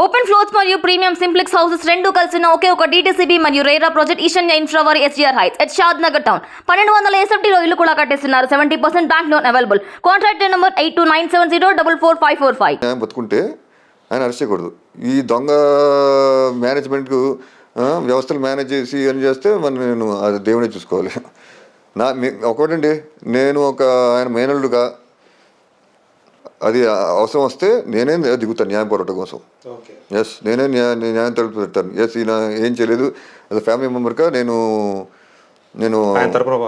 Open floors మరియు premium simplex houses రెండు కలిసిన ఒకే ఒక డీటీసీబీ మరియు రేరా ప్రాజెక్ట్ ఈశాన్య ఇన్ఫ్రావారి SGR heights at Shad Nagar town 1200 ఎస్ఎఫ్టీలో ఇల్లు కూడా కట్టేస్తున్నారు. 70% bank loan available. Contract number 8297044545. బతుకుంటే ఆయన అరెస్ట్ చేయకూడదు. ఈ దొంగ మేనేజ్మెంట్కు వ్యవస్థలు మేనేజ్ చేసి అని చేస్తే మరి నేను అది దేవుడే చూసుకోవాలి. ఒకటండి, నేను ఒక ఆయన మేనల్లుగా అది అవసరం వస్తే నేనే దిగుతాను న్యాయం పోరాటం కోసం. ఎస్, నేనే న్యాయం తలుపు పెడతాను. ఎస్, ఈయన ఏం చేయలేదు, అది ఫ్యామిలీ మెంబర్గా నేను చంద్రబాబు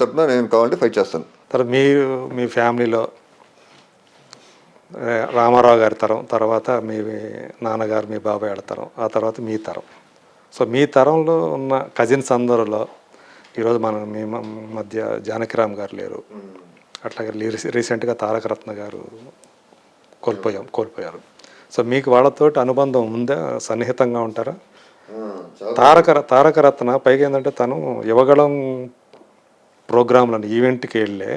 తరఫున నేను కావాలంటే ఫైట్ చేస్తాను. తర్వాత మీరు మీ ఫ్యామిలీలో రామారావు గారి తరం తర్వాత మీ నాన్నగారు మీ బాబాయ్ తరం, ఆ తర్వాత మీ తరం. సో మీ తరంలో ఉన్న కజిన్స్ అందరిలో ఈరోజు మీ మధ్య జానకిరామ్ గారు లేరు, అట్లాగే రీసెంట్గా తారక రత్న గారు కోల్పోయారు. సో మీకు వాళ్ళతోటి అనుబంధం ఉందా? సన్నిహితంగా ఉంటారా? తారక రత్న పైగా ఏంటంటే తను యువగళం ప్రోగ్రాంలను ఈవెంట్కి వెళ్ళే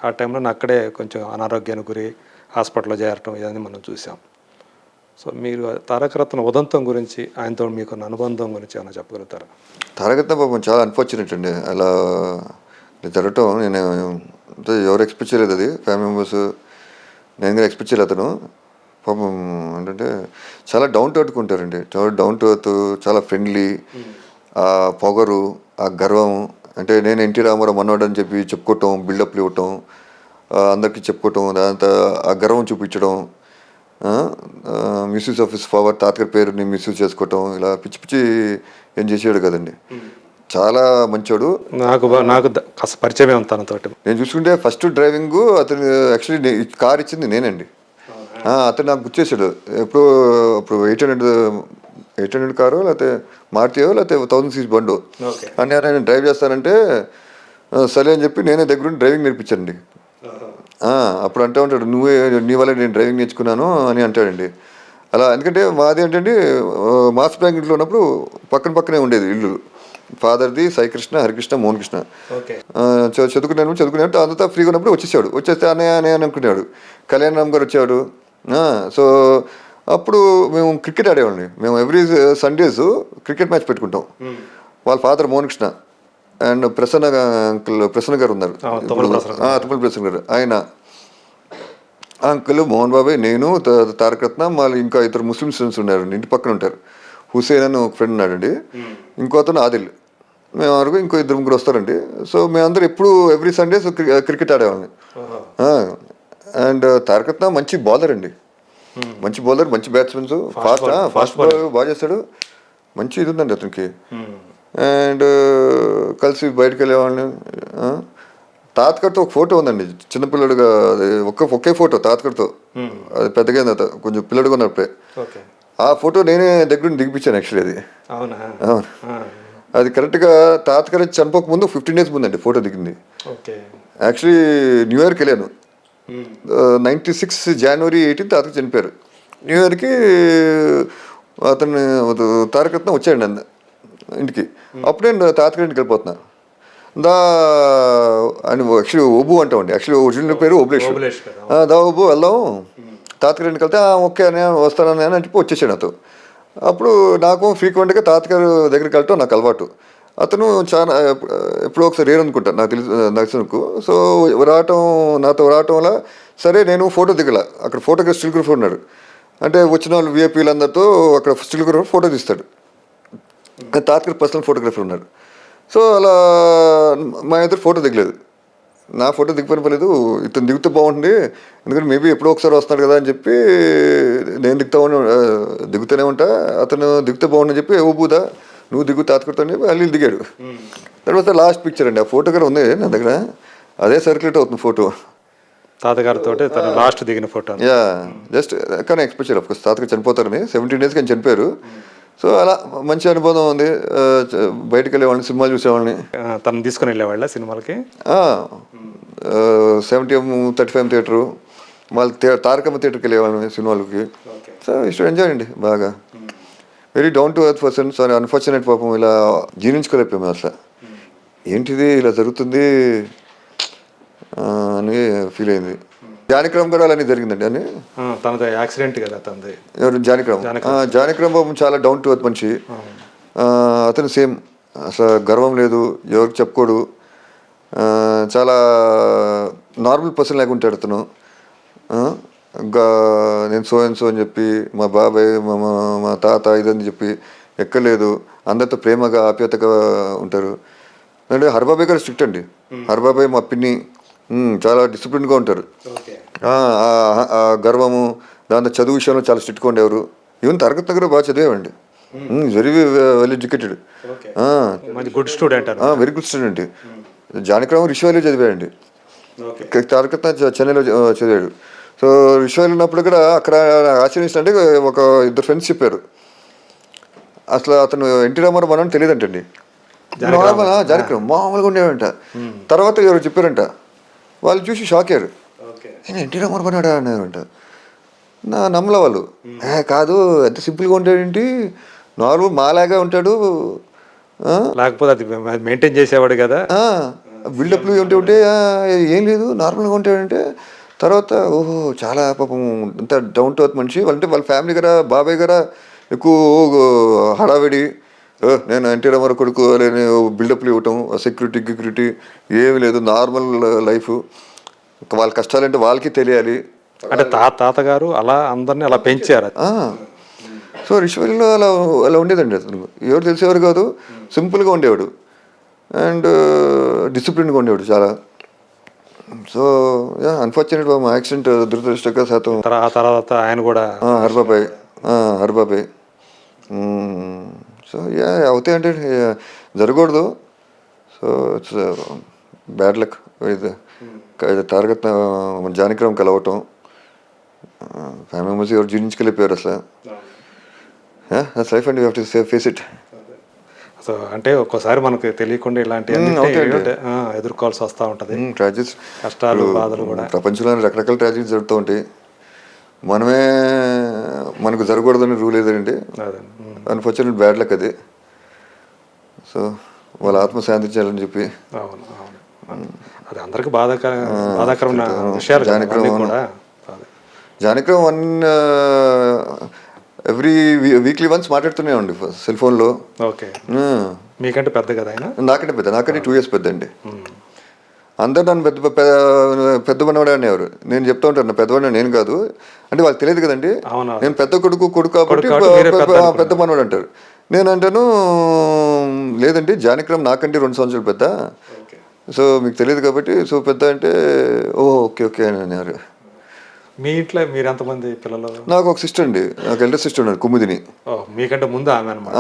ఆ టైంలో అక్కడే కొంచెం అనారోగ్యానికి గురి హాస్పిటల్లో చేరటం ఇవన్నీ మనం చూసాం. సో మీరు తారక రత్న ఉదంతం గురించి ఆయనతో మీకున్న అనుబంధం గురించి ఏమైనా చెప్పగలుగుతారా? తారక రత్న పాపం చాలా అన్ఫార్చునేట్ అండి. అలా జరగటం నేను ఎవరు ఎక్స్పెక్ట్ చేయలేదు. అది ఫ్యామిలీ మెంబర్స్, నేను కూడా ఎక్స్పెక్ట్ చేయలేదు. అతను పాపం ఏంటంటే చాలా డౌన్ టు ఎర్త్ ఉంటారండి. చాలా డౌన్ టు ఎర్త్, చాలా ఫ్రెండ్లీ. ఆ పొగరు, ఆ గర్వం, అంటే నేను ఎన్టీ రామారావు మనవాడు అని చెప్పి చెప్పుకోవటం, బిల్డప్లు ఇవ్వటం, అందరికీ చెప్పుకోవటం, దాంతో ఆ గర్వం చూపించడం, మిస్యూజ్ ఆఫ్ హిస్ పవర్, తాతగారి పేరుని మిస్యూజ్ చేసుకోవటం, ఇలా పిచ్చి పిచ్చి ఏం చేసేవాడు కదండి. చాలా మంచోడు. నాకు పరిచయం తనతోటి. నేను చూసుకుంటే ఫస్ట్ డ్రైవింగ్ అతను యాక్చువల్లీ కార్ ఇచ్చింది నేనండి. అతను నాకు గుర్చేసాడు. అప్పుడు 800 కారు, లేకపోతే మారుతియో, లేకపోతే 1000 cc బండు అని నేను డ్రైవ్ చేస్తానంటే సరే అని చెప్పి నేనే దగ్గరుండి డ్రైవింగ్ నేర్పించానండి. అప్పుడు అంటూ ఉంటాడు, నీ వల్ల నేను డ్రైవింగ్ నేర్చుకున్నాను అని అంటాడండి. అలా ఎందుకంటే మాది ఏంటంటే మాస్ బ్యాంక్ ఇంట్లో ఉన్నప్పుడు పక్కనే ఉండేది ఇల్లు. ఫాదర్ది సాయికృష్ణ, హరికృష్ణ, మోహన్ కృష్ణ. చదువుకున్నాడు. అంతా ఫ్రీగా ఉన్నప్పుడు వచ్చేస్తే అనే అనుకునేవాడు. కళ్యాణరామ్ గారు వచ్చేవాడు. సో అప్పుడు మేము క్రికెట్ ఆడేవాళ్ళని. మేము ఎవ్రీ సండేస్ క్రికెట్ మ్యాచ్ పెట్టుకుంటాం. వాళ్ళ ఫాదర్ మోహన్ కృష్ణ అండ్ ప్రసన్న గారు ఉన్నారు, తుమ్మల ప్రసన్న గారు. ఆయన అంకుల్, మోహన్ బాబాయ్, నేను, తారక రత్న, మళ్ళీ ఇంకా ఇద్దరు ముస్లిం స్టూడెంట్స్ ఉన్నారు, ఇంటి పక్కన ఉంటారు. హుసేన్ అని ఒక ఫ్రెండ్ ఉన్నాడండి, ఇంకో అతను ఆదిల్. మేము వరకు ఇంకో 2-3 వస్తారండి. సో మేమందరం ఎప్పుడు ఎవ్రీ సండేస్ క్రికెట్ ఆడేవాళ్ళని. అండ్ తారక రత్న మంచి బౌలర్ అండి, మంచి బౌలర్, మంచి బ్యాట్స్మెన్స్, ఫాస్ట్ బాల్ బాగా చేస్తాడు. మంచి ఇది ఉందండి అతనికి. అండ్ కలిసి బయటకు వెళ్ళేవాళ్ళని. తాతగారితో ఒక ఫోటో ఉందండి, చిన్నపిల్లడుగా. ఒకే ఫోటో తాతగారితో. అది పెద్దగా కొంచెం పిల్లడుగా ఉన్నప్పుడే. ఆ ఫోటో నేనే దగ్గర దిగిపించాను యాక్చువల్లీ. అది అది కరెక్ట్గా తాతగారు చనిపోక ముందు 15 days ముందండి ఫోటో దిగింది. యాక్చువల్లీ న్యూ ఇయర్కి వెళ్ళాను. 96 January 18 తాతకు చనిపోయారు. న్యూ ఇయర్కి అతను తారక రత్న వచ్చాడు ఇంటికి. అప్పుడు నేను తాతగారి ఇంటికి వెళ్ళిపోతున్నా. అని యాక్చువల్లీ ఒబ్బు అంటామండి. యాక్చువల్లీ ఒరిజినల్ పేరు ఓబులేశ్వర్. ఒబ్బు వెళ్దాం, తాతగారి ఇంటికి వెళ్తే ఓకే అని వస్తానని అని చెప్పి వచ్చేసాడు అతను. అప్పుడు నాకు ఫ్రీక్వెంట్గా తాతగారు దగ్గరికి వెళ్ళటం నాకు అలవాటు. అతను చాలా ఎప్పుడో ఒకసారి అనుకుంటా నాకు తెలిసినకు. సో నాతో రావటం వల్ల సరే నేను ఫోటో దిగల. అక్కడ ఫోటోగ్రాఫర్ స్టిల్గ్రఫర్ ఉన్నాడు. అంటే వచ్చిన వాళ్ళు విఐపీలందరితో అక్కడ స్టిల్గ్రఫర్ ఫోటో తీస్తాడు. తాతగారు పర్సనల్ ఫోటోగ్రఫర్ ఉన్నారు. సో అలా మా ఇద్దరు ఫోటో దిగలేదు. నా ఫోటో దిగిపోలేదు. ఇతను దిగితే బాగుంటుంది, ఎందుకంటే మేబీ ఎప్పుడో ఒకసారి వస్తున్నాడు కదా అని చెప్పి నేను దిగుతూనే ఉంటా. అతను దిగితే బాగుండని చెప్పి ఓబూదా నువ్వు దిగు తాతకుడుతాను చెప్పి అల్లి దిగాడు. తర్వాత లాస్ట్ పిక్చర్ అండి, ఆ ఫోటో కూడా ఉంది నా దగ్గర. అదే సర్క్యులేట్ అవుతుంది ఫోటో తాతగారితో లాస్ట్ దిగిన ఫోటో. జస్ట్ కానీ ఎక్స్పెక్ట్ చేయాలి. అఫ్కోర్స్ తాతగారు చనిపోతారని 17 days కానీ చనిపోయారు. సో అలా మంచి అనుభవం ఉంది. బయటకు వెళ్ళేవాళ్ళని, సినిమాలు చూసేవాళ్ళని. తను తీసుకుని వెళ్ళేవాళ్ళ సినిమాలకి. 70-35 థియేటరు, మళ్ళీ తారకమ్మ థియేటర్కి వెళ్ళేవాళ్ళని సినిమాలకి. సో ఇష్టం ఎంజాయ్ అండి బాగా. Very down to earth person. So unfortunate పాపం ఇలా జీర్ణించుకోలేకపోయాము అసలు. ఏంటిది ఇలా జరుగుతుంది అని ఫీల్ అయింది. జానకిరామ్ గారు అలానే జరిగిందండి అని తనది యాక్సిడెంట్ కదా తనది. ఎవరు జానకిరామ్? జానకిరామ్ బాబు చాలా డౌన్ టు ఎర్త్ మనిషి. అతను సేమ్, అసలు గర్వం లేదు, ఎవరికి చెప్పుకోడు, చాలా నార్మల్ పర్సన్ లాగా ఉంటాడు అతను. ఇంకా నేను సో అండ్ సో అని చెప్పి మా బాబాయ్ మా తాత ఇదని చెప్పి ఎక్కలేదు, అందరితో ప్రేమగా ఆప్యాయతగా ఉంటారు. అంటే హరిబాబాయ్ గారు స్ట్రిక్ట్ అండి. హరిబాబాయ్ మా పిన్ని చాలా డిసిప్లిన్గా ఉంటారు. గర్వము దాంతో చదువు విషయంలో చాలా స్ట్రిక్ట్గా ఉండేవారు. ఈవెన్ తరగతి దగ్గర బాగా చదివేవండి. Very well educated, good student, very good student. Janakiram రిషివాలో చదివాడండి, తరగతి చెన్నైలో చదివాడు. సో రిషివాలో ఉన్నప్పుడు కూడా అక్కడ ఆశ్చర్యిస్తుంటే ఒక ఇద్దరు ఫ్రెండ్స్ చెప్పారు, అసలు అతను ఎన్టీ రామారావు మనని తెలియదంటండి. నార్మల్ జానకిరామ్ మామూలుగా ఉండేవంట. తర్వాత ఎవరు చెప్పారంట, వాళ్ళు చూసి షాక్ అయ్యారు, నేను ఎన్టీ రామారావు అన్నాడా అనేవంట. నమ్మలే వాళ్ళు. కాదు, ఎంత సింపుల్గా ఉంటాడేంటి, నార్మల్ మాలాగా ఉంటాడు, లేకపోతే అది మెయింటైన్ చేసేవాడు కదా, బిల్డప్లు ఉంటే ఏం లేదు నార్మల్గా ఉంటాడంటే. తర్వాత ఓహో చాలా పాపం అంత డౌన్ టు ఎర్త్ మనిషి. వాళ్ళంటే వాళ్ళ ఫ్యామిలీ గారా, బాబాయ్ గారా ఎక్కువ హడావిడి, నేను ఎన్టీ రామారావు కొడుకు నేను బిల్డప్లు ఇవ్వటం, సెక్యూరిటీ ఏమీ లేదు, నార్మల్ లైఫ్. వాళ్ళ కష్టాలంటే వాళ్ళకి తెలియాలి. అంటే తాతగారు అలా అందరినీ అలా పెంచారు. సో రిషివల్లో అలా ఉండేదండి. అతను ఎవరు తెలిసేవారు కాదు, సింపుల్గా ఉండేవాడు అండ్ డిసిప్లిన్గా ఉండేవాడు చాలా. సో అన్ఫార్చునేట్ మా యాక్సిడెంట్ దురదృష్టవశాత్తు. ఆ తర్వాత ఆయన కూడా హరిబాబాయ్. సో అవుతాయి అంటే జరగకూడదు. So it's bad luck. ఇది తారకత్ జానకిరామ్ కలవటం, ఫ్యామిలీ మెంబర్స్ ఎవరు జీర్ణించుకెళ్ళిపోయారు అసలు. Life and you have to face it. So అంటే ఒక్కోసారి మనకు తెలియకుండా ఇలాంటి ఎదుర్కోవాల్సి వస్తూ ఉంటుంది. ట్రాజెడీస్, కష్టాలు, బాధలు కూడా ప్రపంచంలో రకరకాల ట్రాజెడీస్ జరుగుతూ ఉంటాయి. మనకు జరగకూడదని రూల్ ఏదండి. అన్ఫార్చునేట్ బ్యాడ్ లక్ అది. సో వాళ్ళ ఆత్మ శాంతించాలని చెప్పి. అవును, అది అందరికి బాధాకరమైన విషయాలు. జానకిరామ్ ఎవ్రీ వీక్లీ వన్స్ మాట్లాడుతూనే ఉండి సెల్ ఫోన్లో. ఓకే, మీకంటే పెద్ద కదా ఆయన? నాకంటే 2 years పెద్ద అండి. అందరు నన్ను పెద్ద మనవాడు అనేవారు. నేను చెప్తా ఉంటాను, నా పెద్దవాడు నేను కాదు అంటే వాళ్ళకి తెలియదు కదండి. నేను పెద్ద కొడుకు కాబట్టి పెద్ద మనవాడు అంటారు. నేను అంటాను లేదండి, జానకిరామ్ నాకంటే 2 సంవత్సరాలు పెద్ద. సో మీకు తెలియదు కాబట్టి సో పెద్ద అంటే ఓకే అని అనేవారు. మీ ఇంట్లో మీరు ఎంతమంది పిల్లలు? నాకు ఒక సిస్టర్ అండి, నాకు ఎల్డర్ సిస్టర్ ఉన్నారు, కుముదిని. మీకంటే ముందు ఆమె అన్నమాట.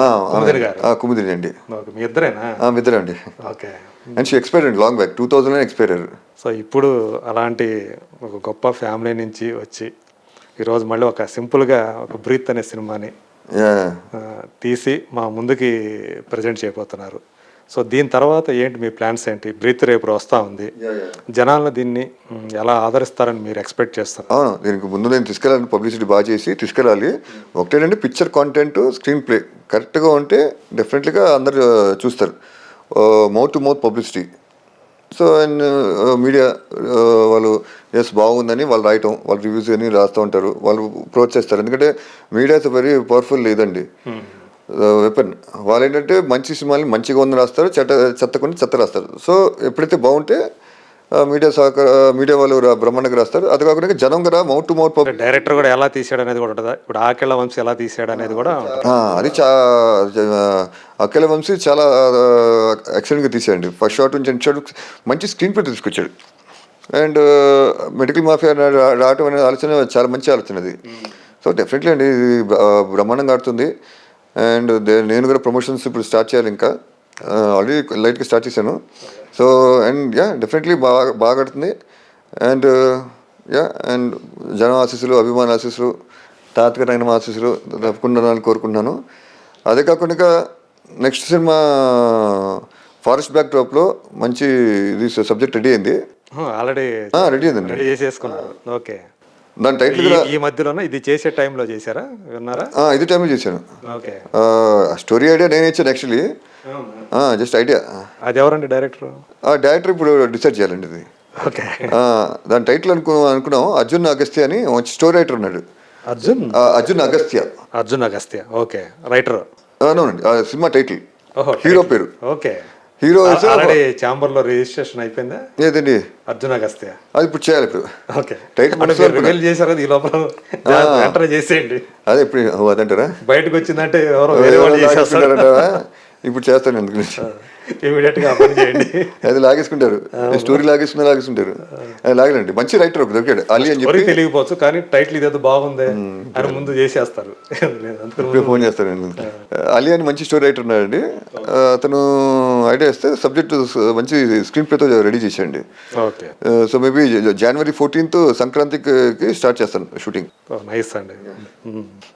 కుముదిని అండి. మీ ఇద్దరేనా? మీ ఇద్దరే అండి. ఓకే. అండ్ షీ ఎక్స్పైర్డ్ అండి, లాంగ్ బ్యాక్ 2000 ఎక్స్పైర్ అయ్యారు. సో ఇప్పుడు అలాంటి ఒక గొప్ప ఫ్యామిలీ నుంచి వచ్చి ఈరోజు మళ్ళీ ఒక సింపుల్గా ఒక బ్రీత్ అనే సినిమాని తీసి మా ముందుకి ప్రజెంట్ చేయబోతున్నారు. సో దీని తర్వాత ఏంటి మీ ప్లాన్స్ ఏంటి? బ్రీత్ రేపు వస్తూ ఉంది, జనాలను దీన్ని ఎలా ఆదరిస్తారని మీరు ఎక్స్పెక్ట్ చేస్తారు? అవును, దీనికి ముందు నేను తీసుకెళ్ళాలి, పబ్లిసిటీ బాగా చేసి తీసుకెళ్ళాలి. ఒకటేనంటే పిక్చర్ కాంటెంట్, స్క్రీన్ ప్లే కరెక్ట్గా ఉంటే డెఫినెట్లీగా అందరు చూస్తారు. Mouth to mouth publicity. So and media వాళ్ళు బాగుందని వాళ్ళు రాయటం, వాళ్ళు రివ్యూస్ అని రాస్తూ ఉంటారు, వాళ్ళు ప్రోత్సహిస్తారు. ఎందుకంటే మీడియా ఇస్ వెరీ పవర్ఫుల్ లేదండి వెపన్. వాళ్ళు ఏంటంటే మంచి సినిమాని మంచిగా ఉందని రాస్తారు, చెత్త కొన్ని చెత్త రాస్తారు. సో ఎప్పుడైతే బాగుంటే మీడియా వాళ్ళు బ్రహ్మాండంగా రాస్తారు. అది కాకుండా జనం కదా మౌత్ టు మౌత్. డైరెక్టర్ కూడా ఎలా తీసాడు అనేది కూడా ఉంటుంది. ఇప్పుడు ఆకేళ్ల వంశీ ఎలా తీసాడు అనేది కూడా అది అకేళ్ల వంశీ చాలా ఎక్సలెంట్గా తీసాడండి. ఫస్ట్ షాట్ నుంచి ఎండ్ షాట్ మంచి స్క్రీన్ ప్లే తీసుకొచ్చాడు. అండ్ మెడికల్ మాఫియా రావటం అనే ఆలోచన చాలా మంచి ఆలోచన అది. సో డెఫినెట్లీ అండి ఇది బ్రహ్మాండంగా ఆడుతుంది. అండ్ నేను కూడా ప్రమోషన్స్ ఇప్పుడు స్టార్ట్ చేయాలి, ఇంకా ఆల్రెడీ లైట్గా స్టార్ట్ చేశాను. సో అండ్ డెఫినెట్లీ బాగా ఆడుతుంది. అండ్ అండ్ జనం ఆశీస్సులు, అభిమాన ఆశీస్సులు, తాత్కాలిక ఆశీస్సులు తప్పకుండా కోరుకుంటున్నాను. అదే కాకుండా నెక్స్ట్ సినిమా ఫారెస్ట్ బ్యాక్ డ్రాప్లో మంచి ఇది సబ్జెక్ట్ రెడీ అయింది. ఆల్రెడీ రెడీ అయిందండి, రెడీ చేసేసుకున్నారు. ఓకే. దాని టైటిల్ కూడా ఈ మధ్యలోనే ఇది చేసే టైంలో చేశారా, విన్నారా? ఇది టైంలో చేశాను. ఓకే. స్టోరీ ఐడియా నేను ఇచ్చాను యాక్చువల్లీ, జస్ట్ ఐడియా. అది ఎవరండి డైరెక్టర్? డైరెక్టర్ ఇప్పుడు డిసైడ్ చేయాలండి ఇది. ఓకే. దాని టైటిల్ అనుకున్నాం అర్జున్ అగస్త్య అని మంచి స్టోరీ రైటర్ ఉన్నాడు. అర్జున్ అగస్త్య. అర్జున్ అగస్త్య. Okay, writer. అవునండి, ఆ సినిమా టైటిల్. ఓహో, హీరో పేరు. ఓకే. హీరో ఆల్రెడీ ఛాంబర్ లో రిజిస్ట్రేషన్ అయిపోయిందా? ఏదండి అర్జున్ అగస్త్య. అది ఇప్పుడు చేయాలి. ఇప్పుడు ఓకే, టైటిల్ రివీల్ చేశారు ఈ లోపల ఎంటర్ చేసేయండి. అదే ఇప్పుడు అదంటారా? బయటకు వచ్చిందంటే ఎవరో వేరే వాళ్ళు చేసేస్తారు. ఇప్పుడు చేస్తాను ఎందుకు ఇమీడియట్ గా పని చేయండి. అది లాగేసుకుంటారు, స్టోరీ లాగేసుకుంటారు. అది లాగలండి. మంచి రైటర్ ఒక దొరికాడు, అలీ అని చెప్పి. తెలియకపోవచ్చు కానీ టైటిల్ ఇదేదో బాగుంది అని ముందు చేసేస్తారు. ఫోన్ చేస్తాను నేను. అలీ అని మంచి స్టోరీ రైటర్ ఉన్నాడండి. అతను ఐడియా ఇస్తే సబ్జెక్ట్ మంచి స్క్రీన్ ప్లేతో రెడీ చేసేయండి. Okay. So maybe January 14th సంక్రాంతికి స్టార్ట్ చేస్తాను షూటింగ్. నైస్ అండి.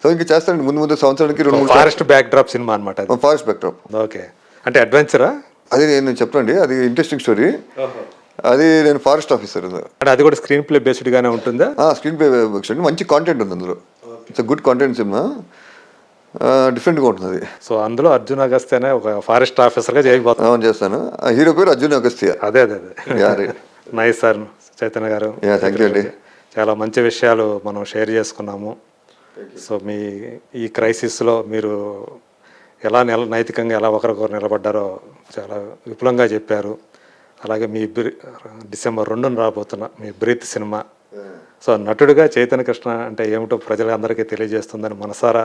సో ఇంకా చేస్తానండి ముందు సంవత్సరానికి 2-3 ఫారెస్ట్ బ్యాక్ డ్రాప్ సినిమా అనమాట. Forest back drop. ఓకే, అంటే అడ్వెంచరా? అది నేను చెప్పండి, అది ఇంట్రెస్టింగ్ స్టోరీ. అది నేను ఫారెస్ట్ ఆఫీసర్. అంటే అది కూడా స్క్రీన్ ప్లే బేస్డ్ గానే ఉంటుందా? స్క్రీన్ ప్లే బేస్డ్, మంచి కాంటెంట్ ఉంది అందులో. ఇట్స్ గుడ్ కాంటెంట్ సినిమా, డిఫరెంట్గా ఉంటుంది. సో అందులో అర్జున్ అగస్త్య అనే ఒక ఫారెస్ట్ ఆఫీసర్ గా చేయబోతున్నాను. చేస్తాను. హీరో పేరు అర్జున్ అగస్త్య. అదే. నైస్ సార్ చైతన్య గారు. థ్యాంక్ యూ అండి. చాలా మంచి విషయాలు మనం షేర్ చేసుకున్నాము. సో మీ ఈ క్రైసిస్లో మీరు ఎలా నైతికంగా ఎలా ఒకరికొకరు నిలబడ్డారో చాలా విపులంగా చెప్పారు. అలాగే మీ December 2న రాబోతున్న మీ బ్రీత్ సినిమా, సో నటుడిగా చైతన్య కృష్ణ అంటే ఏమిటో ప్రజలందరికీ తెలియజేస్తుందని మనసారా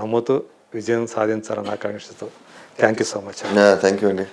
నమ్ముతూ విజయం సాధించాలని ఆకాంక్షిస్తూ thank you so much. Thank you అండి.